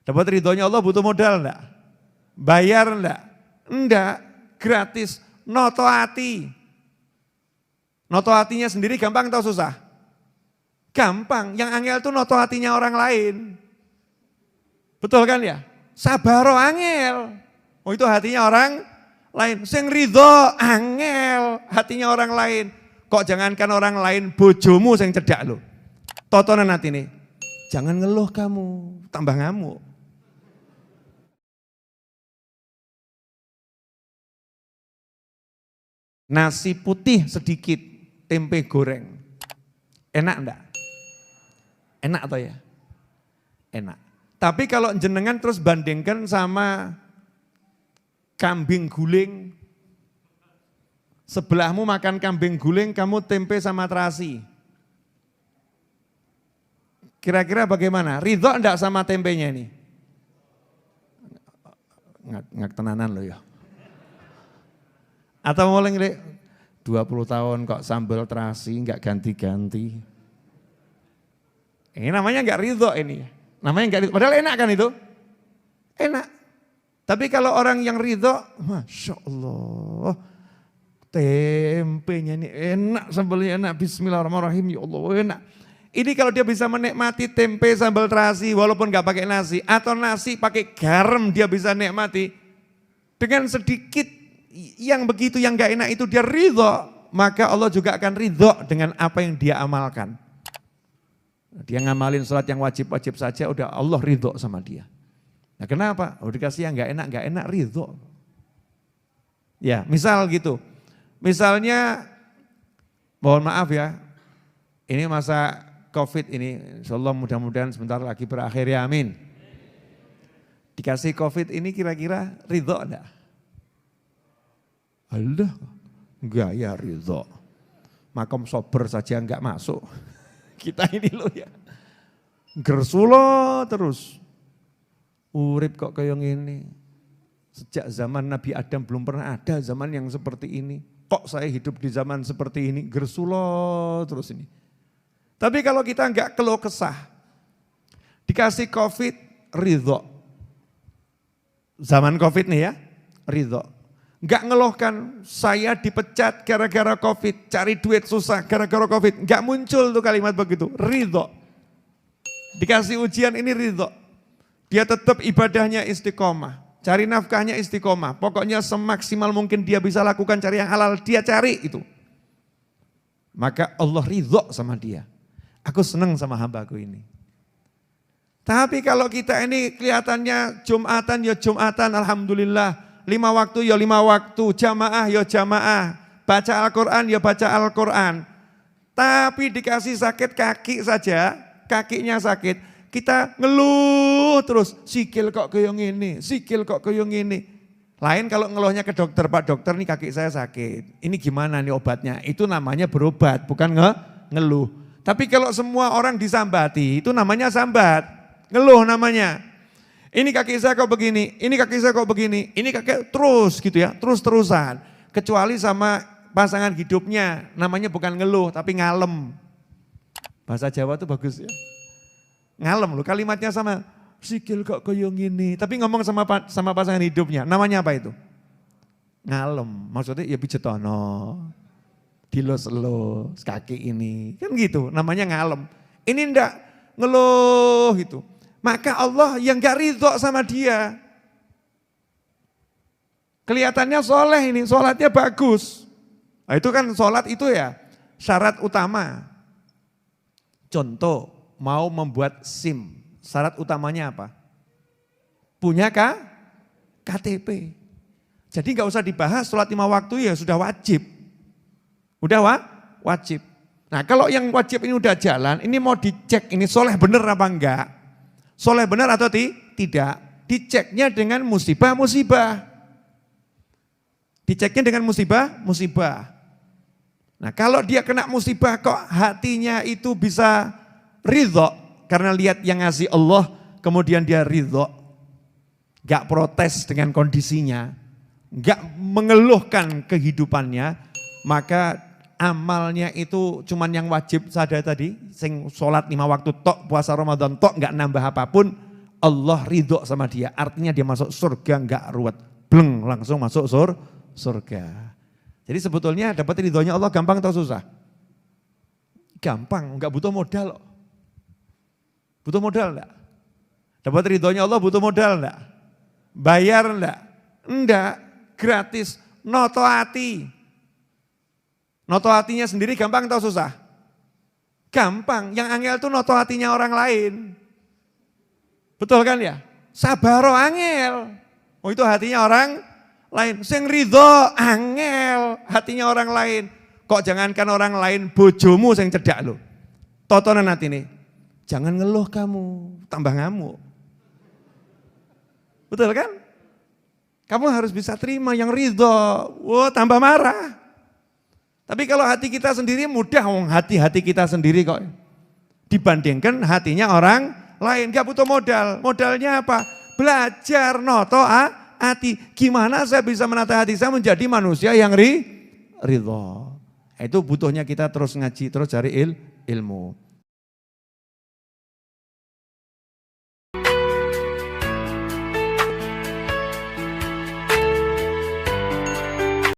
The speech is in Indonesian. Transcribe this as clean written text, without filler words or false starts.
Dapat ridhonya Allah butuh modal enggak? Bayar enggak? Enggak, gratis. Noto hati. Noto hatinya sendiri gampang atau susah? Gampang, yang angel tuh noto hatinya orang lain. Betul kan ya? Sabaro angel. Oh itu hatinya orang lain. Sing ridho angel, hatinya orang lain. Kok jangankan orang lain, bojomu sing cedak lo. Totonan hati nih. Jangan ngeluh kamu, tambah ngamuk. Nasi putih sedikit, tempe goreng. Enak enggak? Enak atau ya? Enak. Tapi kalau jenengan terus bandingkan sama kambing guling, sebelahmu makan kambing guling, kamu tempe sama terasi. Kira-kira bagaimana? Ridho enggak sama tempenya ini? Ngak tenanan loh ya. Atau mulai 20 tahun kok sambal terasi enggak ganti-ganti. Ini namanya enggak ridho ini. Namanya enggak ridho. Padahal enak kan itu? Enak. Tapi kalau orang yang ridho, Masya Allah. Tempenya ini enak, sambalnya enak. Bismillahirrahmanirrahim. Ya Allah enak. Ini kalau dia bisa menikmati tempe sambal terasi walaupun enggak pakai nasi. Atau nasi pakai garam dia bisa nikmati. Dengan sedikit yang begitu yang enggak enak itu dia ridho. Maka Allah juga akan ridho dengan apa yang dia amalkan. Dia ngamalin sholat yang wajib-wajib saja, udah Allah ridho sama dia. Nah kenapa? Oh dikasih yang enggak enak ridho. Ya misal gitu, misalnya mohon maaf ya, ini masa COVID ini, insya Allah mudah-mudahan sebentar lagi berakhir ya amin. Dikasih COVID ini kira-kira ridho enggak? Allah, enggak ya ridho. Makom sober saja enggak masuk. Kita ini loh ya, gersulo terus, urip kok kayak gini. Sejak zaman Nabi Adam belum pernah ada zaman yang seperti ini. Kok saya hidup di zaman seperti ini, gersulo terus ini. Tapi kalau kita enggak keluh kesah, dikasih COVID, ridho. Zaman COVID nih ya, ridho. Enggak ngeluhkan, saya dipecat gara-gara COVID, cari duit susah gara-gara COVID. Enggak muncul tuh kalimat begitu, ridho. Dikasih ujian ini ridho. Dia tetap ibadahnya istiqomah, cari nafkahnya istiqomah. Pokoknya semaksimal mungkin dia bisa lakukan, cari yang halal, dia cari itu. Maka Allah ridho sama dia. Aku senang sama hambaku ini. Tapi kalau kita ini kelihatannya Jumatan ya Jumatan, alhamdulillah. 5 waktu ya 5 waktu, jamaah ya jamaah, baca Al-Quran ya baca Al-Quran. Tapi dikasih sakit kaki saja, kakinya sakit, kita ngeluh terus, sikil kok kayak gini, sikil kok kayak gini. Lain kalau ngeluhnya ke dokter, Pak dokter nih kaki saya sakit, ini gimana nih obatnya? Itu namanya berobat, bukan ngeluh. Tapi kalau semua orang disambati, itu namanya sambat, ngeluh namanya. Ini kaki saya kok begini, ini kaki saya kok begini, ini kaki terus gitu ya, terus-terusan. Kecuali sama pasangan hidupnya, namanya bukan ngeluh tapi ngalem. Bahasa Jawa tuh bagus ya. Ngalem loh, kalimatnya sama, sikil kok koyong gini. Tapi ngomong sama pasangan hidupnya, namanya apa itu? Ngalem, maksudnya ya pijetono, dilus-elus kaki ini, kan gitu, namanya ngalem. Ini enggak ngeluh gitu. Maka Allah yang gak ridho sama dia. Kelihatannya soleh ini, sholatnya bagus. Nah, itu kan sholat itu ya syarat utama. Contoh, mau membuat SIM, syarat utamanya apa? Punya KTP. Jadi gak usah dibahas, sholat 5 waktu ya sudah wajib. Udah wajib. Nah kalau yang wajib ini udah jalan, ini mau dicek ini soleh bener apa enggak? Soleh benar atau tidak? Diceknya dengan musibah-musibah. Diceknya dengan musibah-musibah. Nah kalau dia kena musibah kok hatinya itu bisa ridho. Karena lihat yang ngasih Allah, kemudian dia ridho. Gak protes dengan kondisinya. Gak mengeluhkan kehidupannya. Maka amalnya itu cuman yang wajib saja tadi, sing sholat 5 waktu tok, puasa Ramadan tok, nggak nambah apapun, Allah ridho sama dia, artinya dia masuk surga enggak ruwet. Bleng, langsung masuk surga. Jadi sebetulnya dapat ridhonya Allah gampang atau susah? Gampang, enggak butuh modal. Butuh modal enggak? Dapat ridhonya Allah butuh modal enggak? Bayar enggak? Enggak, gratis. Noto hati. Noto hatinya sendiri gampang atau susah? Gampang, yang angel itu noto hatinya orang lain. Betul kan ya? Sabaro angel. Oh itu hatinya orang lain. Sing ridho angel, hatinya orang lain. Kok jangankan orang lain, bojomu sing cedak lo. Totonan hati nih. Jangan ngeluh kamu, tambah ngamuk. Betul kan? Kamu harus bisa terima yang ridho. Wah tambah marah. Tapi kalau hati kita sendiri mudah, hati kita sendiri kok. Dibandingkan hatinya orang lain, gak butuh modal. Modalnya apa? Belajar noto hati. Gimana saya bisa menata hati saya menjadi manusia yang ridho. Itu butuhnya kita terus ngaji, terus cari ilmu.